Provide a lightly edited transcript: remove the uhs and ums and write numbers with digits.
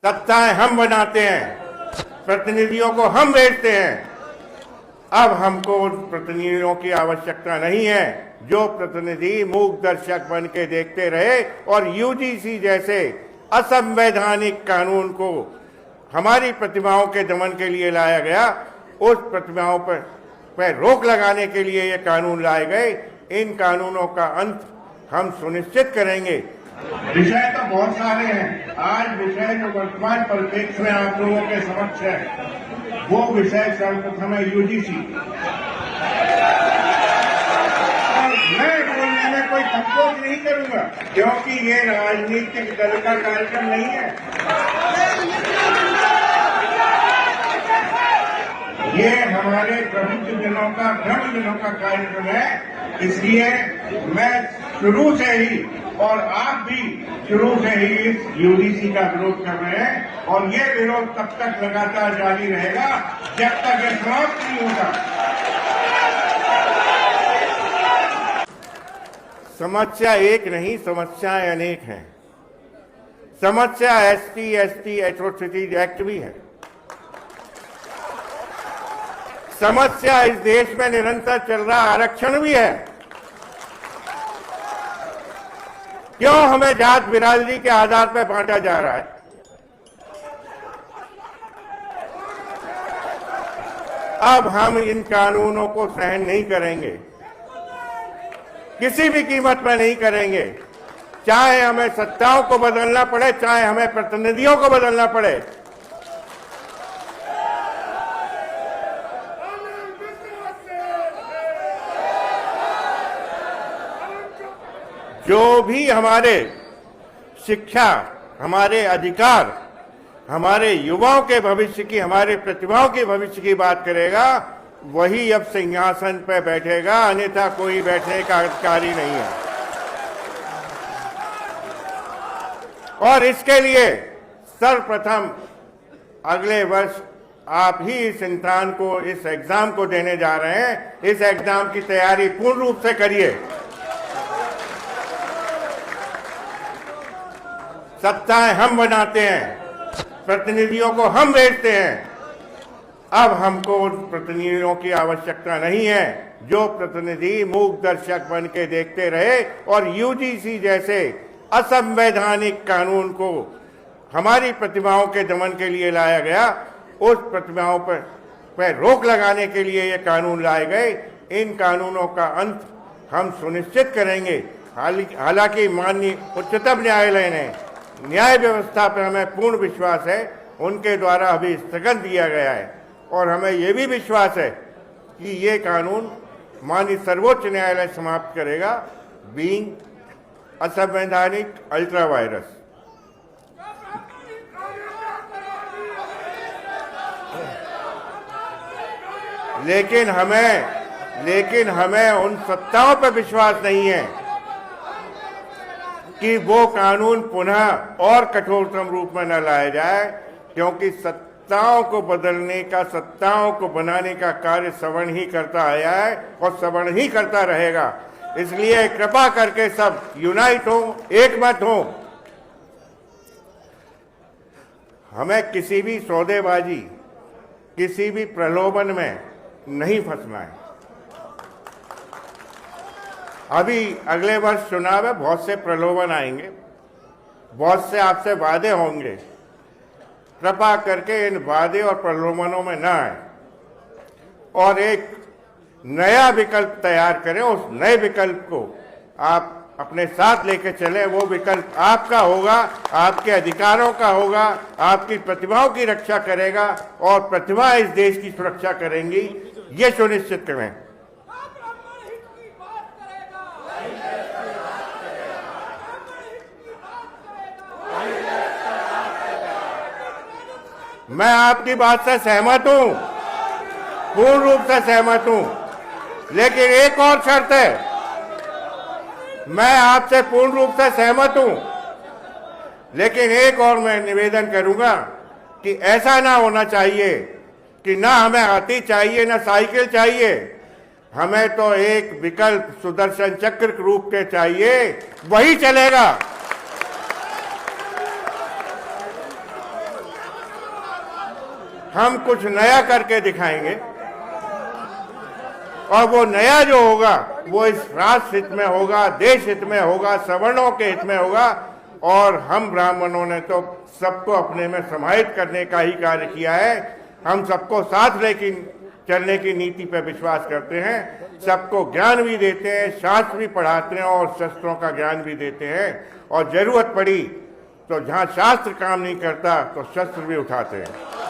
सत्ताएं हम बनाते हैं, प्रतिनिधियों को हम भेजते हैं। अब हमको उन प्रतिनिधियों की आवश्यकता नहीं है जो प्रतिनिधि मूक दर्शक बन के देखते रहे और यूजीसी जैसे असंवैधानिक कानून को हमारी प्रतिमाओं के दमन के लिए लाया गया, उस प्रतिमाओं पर रोक लगाने के लिए ये कानून लाए गए। इन कानूनों का अंत हम सुनिश्चित करेंगे। विषय तो बहुत सारे हैं। आज विषय जो वर्तमान परिप्रेक्ष्य में आप लोगों के समक्ष है, वो विषय सर्वप्रथम है यूजीसी। मैं बोलने में कोई संकोच नहीं करूंगा, क्योंकि ये राजनीतिक दल का कार्यक्रम नहीं है। ये हमारे प्रबुद्धजनों का, ब्रह्मजनों का कार्यक्रम है। इसलिए मैं शुरू से ही और आप भी शुरू से ही इस यूजीसी का विरोध कर रहे हैं, और ये विरोध तब तक लगातार जारी रहेगा जब तक ये समाप्त नहीं होगा। समस्या एक नहीं, समस्याएं अनेक हैं। समस्या SC/ST एट्रोसिटीज एक्ट भी है। समस्या इस देश में निरंतर चल रहा आरक्षण भी है। क्यों हमें जात बिरादरी के आधार पर बांटा जा रहा है? अब हम इन कानूनों को सहन नहीं करेंगे, किसी भी कीमत पर नहीं करेंगे। चाहे हमें सत्ताओं को बदलना पड़े, चाहे हमें प्रतिनिधियों को बदलना पड़े। जो भी हमारे शिक्षा, हमारे अधिकार, हमारे युवाओं के भविष्य की, हमारे प्रतिभाओं के भविष्य की बात करेगा, वही अब सिंहासन पर बैठेगा, अन्यथा कोई बैठने का अधिकारी नहीं है। और इसके लिए सर्वप्रथम अगले वर्ष आप ही इस इंसान को, इस एग्जाम को देने जा रहे हैं। इस एग्जाम की तैयारी पूर्ण रूप से करिए। सत्ताएं हम बनाते हैं, प्रतिनिधियों को हम भेजते हैं। अब हमको उन प्रतिनिधियों की आवश्यकता नहीं है जो प्रतिनिधि मूक दर्शक बन के देखते रहे और यूजीसी जैसे असंवैधानिक कानून को हमारी प्रतिमाओं के दमन के लिए लाया गया, उस प्रतिमाओं पर रोक लगाने के लिए ये कानून लाए गए। इन कानूनों का अंत हम सुनिश्चित करेंगे। हालांकि माननीय उच्चतम न्यायालय ने, न्याय व्यवस्था पर हमें पूर्ण विश्वास है, उनके द्वारा अभी स्थगन दिया गया है, और हमें यह भी विश्वास है कि ये कानून माननीय सर्वोच्च न्यायालय समाप्त करेगा, बीइंग असंवैधानिक अल्ट्रा वायरस। लेकिन हमें उन सत्ताओं पर विश्वास नहीं है कि वो कानून पुनः और कठोरतम रूप में न लाया जाए, क्योंकि सत्ताओं को बदलने का, सत्ताओं को बनाने का कार्य सवर्ण ही करता आया है और सवर्ण ही करता रहेगा। इसलिए कृपा करके सब यूनाइट हो, एक मत हो। हमें किसी भी सौदेबाजी, किसी भी प्रलोभन में नहीं फंसना है। अभी अगले वर्ष चुनाव है, बहुत से प्रलोभन आएंगे, बहुत से आपसे वादे होंगे। कृपा करके इन वादे और प्रलोभनों में न आए और एक नया विकल्प तैयार करें। उस नए विकल्प को आप अपने साथ लेके चले। वो विकल्प आपका होगा, आपके अधिकारों का होगा, आपकी प्रतिभाओं की रक्षा करेगा और प्रतिभा इस देश की सुरक्षा करेंगी, ये सुनिश्चित करें। मैं आपकी बात से सहमत हूं, पूर्ण रूप से सहमत हूं, लेकिन एक और शर्त है। मैं आपसे पूर्ण रूप से सहमत हूं, लेकिन एक और मैं निवेदन करूंगा कि ऐसा ना होना चाहिए कि ना हमें हाथी चाहिए ना साइकिल चाहिए, हमें तो एक विकल्प सुदर्शन चक्र रूप के चाहिए, वही चलेगा। हम कुछ नया करके दिखाएंगे और वो नया जो होगा वो इस राष्ट्र हित में होगा, देश हित में होगा, सवर्णों के हित में होगा। और हम ब्राह्मणों ने तो सबको अपने में समाहित करने का ही कार्य किया है। हम सबको साथ लेकिन चलने की नीति पर विश्वास करते हैं। सबको ज्ञान भी देते हैं, शास्त्र भी पढ़ाते हैं और शस्त्रों का ज्ञान भी देते हैं। और जरूरत पड़ी तो जहां शास्त्र काम नहीं करता तो शस्त्र भी उठाते हैं।